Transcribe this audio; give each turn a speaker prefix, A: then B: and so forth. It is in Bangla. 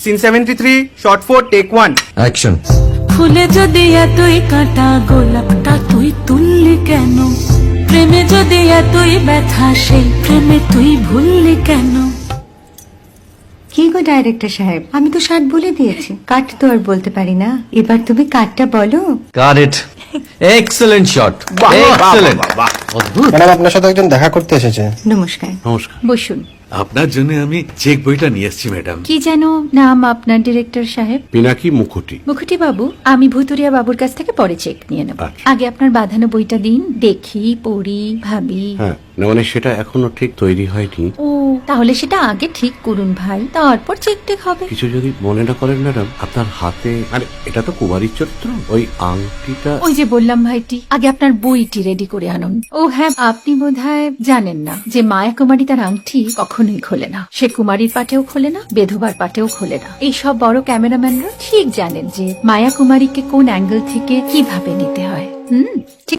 A: Scene 73 short 4 take 1
B: action.
C: ফুলে যদি এতই কাঁটা গোলাপটা তুই তুললি কেন? প্রেমে যদি এতই ব্যথা সেই প্রেমে তুই ভুললি কেন?
D: কি গো ডাইরেক্টর সাহেব, আমি তো 60 বলে দিয়েছি, কাট তো আর বলতে পারি না, এবার তুমি কাটটা বলো।
B: Got it. Excellent shot, excellent. অদ্ভুত।
E: ম্যাডাম, আপনার সাথে একজন দেখা করতে এসেছে।
D: নমস্কার,
F: নমস্কার।
D: বসুন।
F: আপনার জন্য আমি চেক বইটা নিয়ে এসেছি ম্যাডাম।
D: কি যেন নাম আপনার ডিরেক্টর সাহেব?
F: পিনাকি মুখোটি।
D: মুখুটি বাবু, আমি ভুতুরিয়া বাবুর কাছ থেকে পরে চেক নিয়ে নেব।
F: আচ্ছা।
D: আগে আপনার বাঁধানো বইটা দিন, দেখি, পড়ি, ভাবি।
F: হ্যাঁ, না মানে সেটা এখনো ঠিক তৈরি হয়নি।
D: ও, তাহলে সেটা আগে ঠিক করুন ভাই, তারপর চেক টেক হবে।
F: কিছু যদি মনে না করেন ম্যাডাম, আপনার হাতে আরে এটা তো কুমারীর চরিত্র, ওই আংটিটা।
D: ওই যে বললাম ভাইটি, আগে আপনার বইটি রেডি করে আনুন। ও হ্যাঁ, আপনি বোধহয় জানেন না যে মায়া কুমারী তার আংটি কখনোই খোলে না। সে কুমারীর পাটেও খোলে না, বেধবার পাটেও খোলে না। এই সব বড় ক্যামেরাম্যানরা ঠিক জানেন যে মায়া কুমারীকে কোন অ্যাঙ্গেল থেকে কিভাবে নিতে হয়। ঠিক